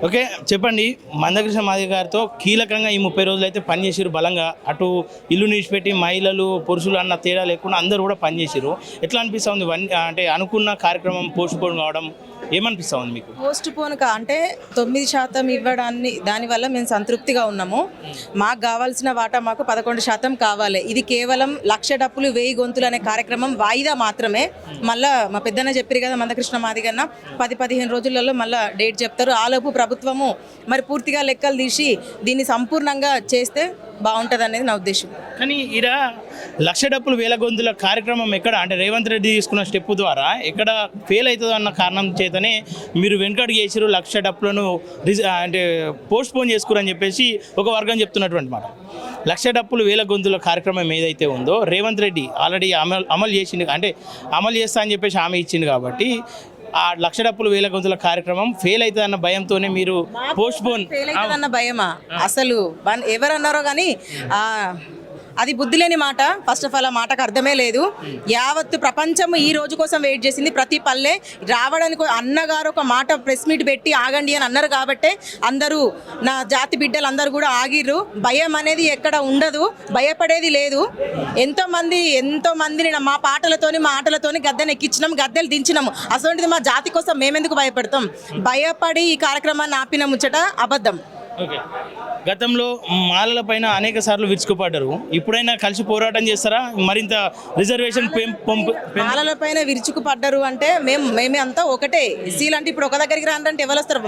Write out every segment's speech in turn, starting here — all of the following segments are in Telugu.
ఓకే, చెప్పండి. మందకృష్ణ మాదిగ గారితో కీలకంగా ఈ 30 రోజులు అయితే పనిచేసారు బలంగా. అటు ఇల్లు నిడిచిపెట్టి మహిళలు పురుషులు అన్న తేడా లేకుండా అందరూ కూడా పనిచేసారు. ఎట్లా అనిపిస్తూ ఉంది అంటే అనుకున్న కార్యక్రమం పోస్ట్ పోన్ కావడం ఏమనిపిస్తూ ఉంది మీకు? పోస్ట్ పోన్ అంటే 9% ఇవ్వడాన్ని దానివల్ల మేము సంతృప్తిగా ఉన్నాము. మాకు కావాల్సిన వాటా మాకు 11% కావాలి. ఇది కేవలం 1,00,000 డప్పులు 1000 గొంతులు అనే కార్యక్రమం వాయిదా మాత్రమే. మళ్ళీ మా పెద్దన్న చెప్పారు కదా మందకృష్ణ మాదిగన్న 10-15 రోజులలో మళ్ళీ డేట్ చెప్తారు. ఆలోపు ప్రభుత్వము మరి పూర్తిగా లెక్కలు తీసి దీన్ని సంపూర్ణంగా చేస్తే బాగుంటుంది అనేది నా ఉద్దేశం. కానీ ఈడ 1,00,000 డప్పులు 1000 గొంతుల కార్యక్రమం ఎక్కడ అంటే రేవంత్ రెడ్డి తీసుకున్న స్టెప్ ద్వారా ఎక్కడ ఫెయిల్ అవుతుందో అన్న కారణం చేతనే మీరు వెనుకడుగు చేసారు. 1,00,000 డప్పులను అంటే పోస్ట్ పోన్ చేసుకురని చెప్పేసి ఒక వర్గం చెప్తున్నటువంటి మాట. 1,00,000 డప్పులు 1000 గొంతుల కార్యక్రమం ఏదైతే ఉందో రేవంత్ రెడ్డి ఆల్రెడీ అమలు చేసిండు, అంటే అమలు చేస్తా అని చెప్పేసి హామీ ఇచ్చిండు. కాబట్టి ఆ 1,00,000 డప్పులు 1000 గొంతుల కార్యక్రమం ఫెయిల్ అవుతుంది అన్న భయంతోనే మీరు పోస్ట్ పోన్. ఫెయిల్ అవుతుందన్న భయమా? అసలు ఎవరన్నారో కానీ అది బుద్ధి లేని మాట. ఫస్ట్ ఆఫ్ ఆల్ ఆ మాటకు అర్థమే లేదు. యావత్తు ప్రపంచం ఈ రోజు కోసం వెయిట్ చేసింది. ప్రతి పల్లె రావడానికి అన్నగారు ఒక మాట ప్రెస్ మీట్ పెట్టి ఆగండి అని అన్నారు కాబట్టే అందరూ నా జాతి బిడ్డలు అందరూ కూడా ఆగిర్రు. భయం అనేది ఎక్కడ ఉండదు, భయపడేది లేదు. ఎంతో మందిని మా పాటలతోని మా ఆటలతోని గద్దెను ఎక్కించినాం, గద్దెలు దించినాము. అసలు మా జాతి కోసం మేమెందుకు భయపడతాం? భయపడి ఈ కార్యక్రమాన్ని ఆపిన ముచ్చట అబద్ధం. ఓకే, గతంలో మాలల పైన అనేక సార్లు విరుచుకుపడ్డారు. ఇప్పుడైనా కలిసి పోరాటం చేస్తారా? మరింత రిజర్వేషన్ మాలల పైన విరుచుకుపడ్డారు అంటే మేమే అంతా ఒకటే. ఎస్సీలు అంటే ఇప్పుడు ఒక దగ్గరికి రాంటే ఎవరు వస్తారు?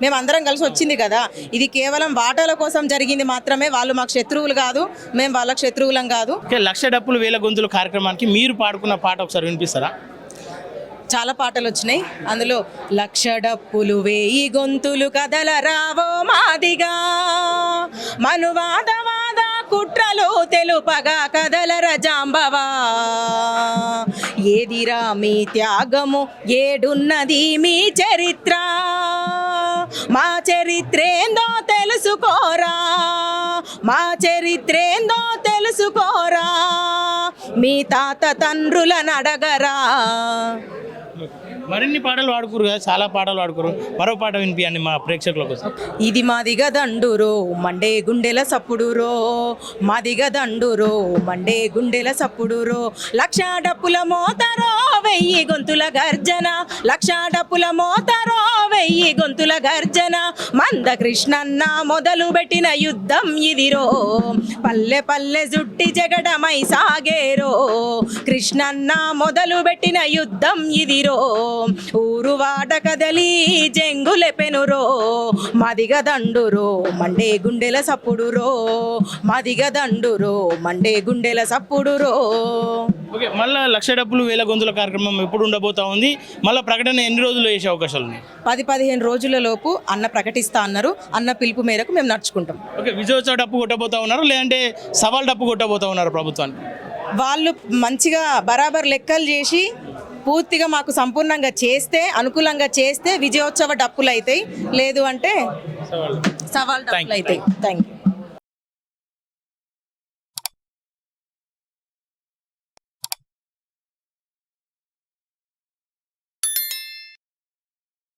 మేము అందరం కలిసి వచ్చింది కదా. ఇది కేవలం వాటాల కోసం జరిగింది మాత్రమే. వాళ్ళు మాకు శత్రువులు కాదు, మేము వాళ్ళకి శత్రువులం కాదు. 1,00,000 డప్పులు 1000 గొంతుల కార్యక్రమానికి మీరు పాడుకున్న పాట ఒకసారి వినిపిస్తారా? చాలా పాటలు వచ్చినాయి. అందులో 1,00,000 డప్పులు 1000 గొంతులు కదల రావో మాదిగా, మనువాదవాద కుట్రలు తెలుపగా కదల రజాంబవా, ఏదిరా మీ త్యాగము ఏడున్నది మీ చరిత్ర, మా చరిత్రేందో తెలుసుకోరా, మా చరిత్రేందో తెలుసుకోరా, మీ తాత తండ్రులను అడగరా. మరిన్ని పాటలు పాడుకోరు కదా, చాలా పాటలు పాడుకోరు. మరో పాట వినిపించండి మా ప్రేక్షకుల కోసం. ఇది మాదిగ దండురో మండే గుండెల సప్పుడురో, మాదిగ దండురో మండే గుండెల సప్పుడురో, 1,00,000 డప్పుల మోతరో 1000 గొంతుల గర్జన, 1,00,000 డప్పుల మోతరో 1000 గొంతుల గర్జన, మందకృష్ణన్న మొదలు పెట్టిన యుద్ధం ఇదిరో, పల్లె పల్లె జుట్టి జగడమై సాగేరో, కృష్ణన్న మొదలు పెట్టిన యుద్ధం ఇదిరో, ఊరు వాట కదలి జంగులె పెనురో, మదిగ దండురో మండే గుండెల సప్పుడురో, మదిగ దండురో మండే గుండెల సప్పుడురో. ఓకే, మళ్ళీ 1,00,000 డప్పులు 1000 గొంతుల కార్యక్రమం ఎప్పుడు ఉండబోతా ఉంది? మళ్ళీ ప్రకటన ఎన్ని రోజులు చేసే అవకాశాలు ఉన్నాయి? 10-15 రోజుల లోపు అన్న ప్రకటిస్తా అన్నారు. అన్న పిలుపు మేరకు మేము నడుచుకుంటాం. ఓకే, విజయోత్సవ డప్పు కొట్టబోతా ఉన్నారు లేదంటే సవాల్ డప్పు కొట్టబోతా ఉన్నారు ప్రభుత్వానికి? వాళ్ళు మంచిగా బరాబర్ లెక్కలు చేసి పూర్తిగా మాకు సంపూర్ణంగా చేస్తే, అనుకూలంగా చేస్తే విజయోత్సవ డప్పులు అవుతాయి. లేదు అంటే సవాల్ డప్పులు అవుతాయి. Thank you.